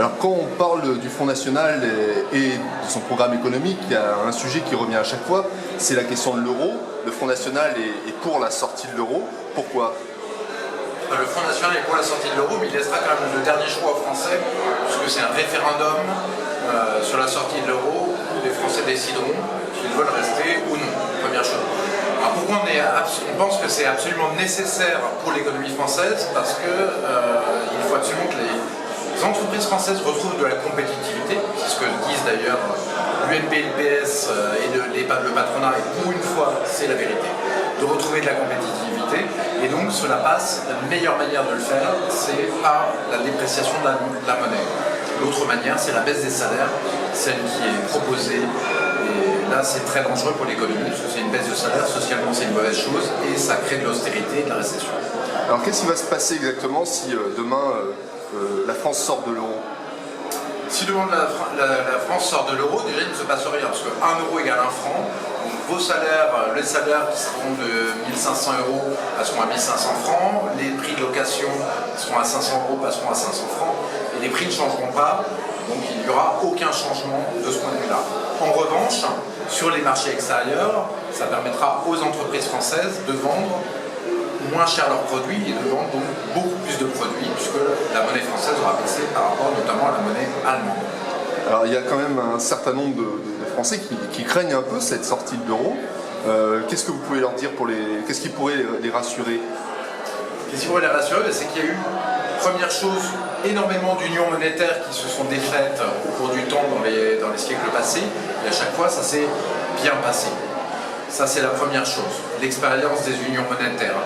Alors quand on parle du Front National et de son programme économique, il y a un sujet qui revient à chaque fois, c'est la question de l'euro. Le Front National est pour la sortie de l'euro. Pourquoi ? Le Front National est pour la sortie de l'euro, mais il laissera quand même le dernier choix aux Français, puisque c'est un référendum sur la sortie de l'euro, où les Français décideront s'ils veulent rester ou non, première chose. Alors pourquoi on pense que c'est absolument nécessaire pour l'économie française? Parce que il faut absolument que les entreprises françaises retrouvent de la compétitivité, c'est ce que disent d'ailleurs l'UNP, le PS et le patronat, et pour une fois c'est la vérité, de retrouver de la compétitivité, et donc cela passe, la meilleure manière de le faire, c'est par la dépréciation de la monnaie. L'autre manière, c'est la baisse des salaires, celle qui est proposée, et là c'est très dangereux pour l'économie, parce que c'est une baisse de salaire, socialement c'est une mauvaise chose, et ça crée de l'austérité et de la récession. Alors qu'est-ce qui va se passer exactement si demain la France sort de l'euro? Si demain la France sort de l'euro, déjà il ne se passe rien, parce que 1 euro égale 1 franc. Donc vos salaires, les salaires qui seront de 1500 euros passeront à 1500 francs, les prix de location seront à 500 euros passeront à 500 francs, et les prix ne changeront pas, donc il n'y aura aucun changement de ce point de vue-là. En revanche, sur les marchés extérieurs, ça permettra aux entreprises françaises de vendre moins cher leurs produits et de vendre donc beaucoup plus de produits, puisque la monnaie française aura baissé par rapport notamment à la monnaie allemande. Alors il y a quand même un certain nombre de Français qui craignent un peu cette sortie de l'euro. Qu'est-ce que vous pouvez leur dire qu'est-ce qui pourrait les rassurer? Qu'est-ce qui pourrait les rassurer? C'est qu'il y a eu, première chose, énormément d'unions monétaires qui se sont défaites au cours du temps dans les siècles passés, et à chaque fois ça s'est bien passé. Ça c'est la première chose, l'expérience des unions monétaires.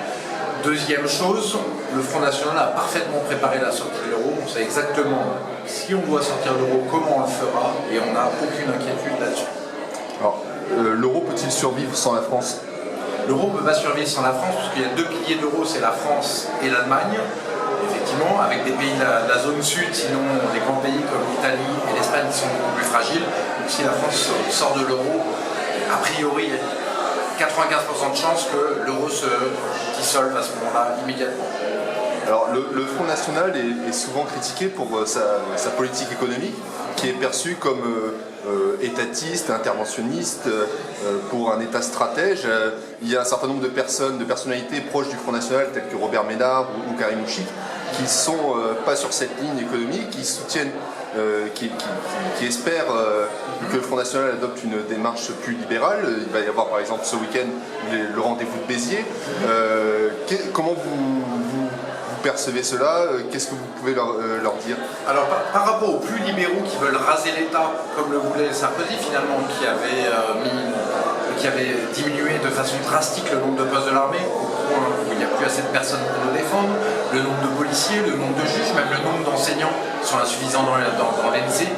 Deuxième chose, le Front National a parfaitement préparé la sortie de l'euro. On sait exactement si on doit sortir de l'euro, comment on le fera, et on n'a aucune inquiétude là-dessus. Alors, l'euro peut-il survivre sans la France? L'euro ne peut pas survivre sans la France, parce qu'il y a deux piliers d'euro, c'est la France et l'Allemagne. Effectivement, avec des pays de la zone sud, sinon des grands pays comme l'Italie et l'Espagne qui sont beaucoup plus fragiles. Donc si la France sort de l'euro, a priori, il y a 95% de chances que l'euro se dissolve à ce moment-là immédiatement. Alors le Front National est souvent critiqué pour sa politique économique, qui est perçue comme étatiste, interventionniste, pour un État stratège. Il y a un certain nombre de personnalités proches du Front National, telles que Robert Ménard ou Karim Ouchik, qui ne sont pas sur cette ligne économique, qui soutiennent, qui espèrent que le Front National adopte une démarche plus libérale. Il va y avoir par exemple ce week-end le rendez-vous de Béziers. Comment vous percevez cela? Qu'est-ce que vous pouvez leur dire? Alors par rapport aux plus libéraux qui veulent raser l'État, comme le voulait Sarkozy finalement, qui avait diminué de façon drastique le nombre de postes de l'armée, au point où il n'y a plus assez de personnes pour nous défendre, le nombre de policiers, le nombre de juges, même le nombre d'enseignants qui sont insuffisants dans l'ENSE.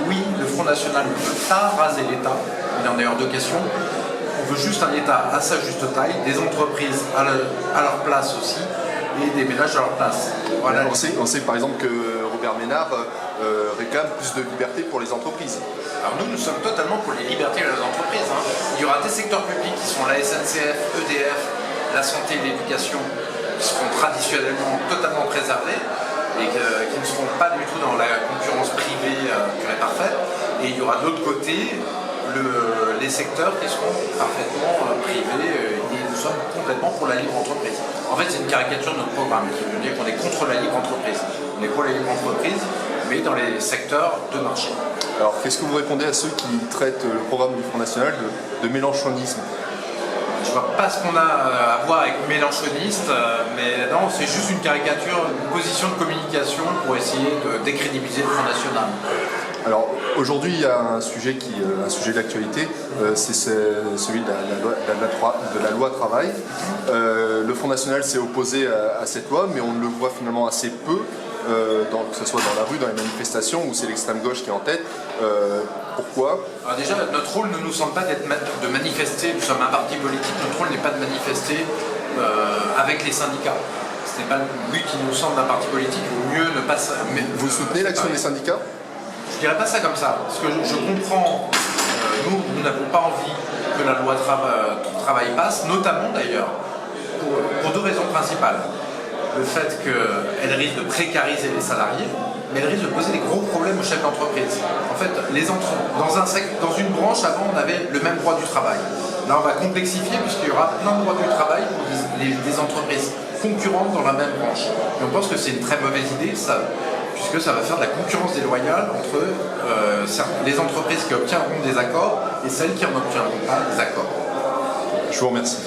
Oui, le Front National ne veut pas raser l'État, il en est hors de question. On veut juste un État à sa juste taille, des entreprises à leur place aussi, et des ménages à leur place. Voilà. On sait par exemple que Robert Ménard réclame plus de liberté pour les entreprises. Alors nous sommes totalement pour les libertés de les entreprises. Il y aura des secteurs publics qui sont la SNCF, EDF, la santé et l'éducation, qui seront traditionnellement totalement préservés et qui ne seront pas du tout dans la concurrence privée pure et parfaite. Et il y aura de l'autre côté les secteurs qui seront parfaitement privés, et nous sommes complètement pour la libre entreprise. En fait, c'est une caricature de notre programme qui veut dire qu'on est contre la libre entreprise. On est pour la libre entreprise, mais dans les secteurs de marché. Alors, qu'est-ce que vous répondez à ceux qui traitent le programme du Front National de mélenchonisme? Je vois pas ce qu'on a à voir avec mélenchoniste, mais non, c'est juste une caricature, une position de communication pour essayer de décrédibiliser le Front National. Alors aujourd'hui il y a un sujet d'actualité, c'est celui de la loi travail. Le Front National s'est opposé à cette loi, mais on le voit finalement assez peu, que ce soit dans la rue, dans les manifestations, où c'est l'extrême gauche qui est en tête. Pourquoi? Alors déjà, notre rôle ne nous semble pas de manifester, nous sommes un parti politique, notre rôle n'est pas de manifester avec les syndicats. Ce n'est pas le but qui nous semble d'un parti politique, il vaut mieux ne pas... Vous soutenez l'action des syndicats? Je dirais pas ça comme ça, parce que je comprends, nous n'avons pas envie que la loi travail passe, notamment d'ailleurs, pour deux raisons principales. Le fait qu'elle risque de précariser les salariés, mais elle risque de poser des gros problèmes aux chefs d'entreprise. En fait, dans une branche, avant, on avait le même droit du travail. Là, on va complexifier puisqu'il y aura plein de droits du travail pour des entreprises concurrentes dans la même branche. Et on pense que c'est une très mauvaise idée, puisque ça va faire de la concurrence déloyale entre les entreprises qui obtiendront des accords et celles qui n'en obtiendront pas des accords. Je vous remercie.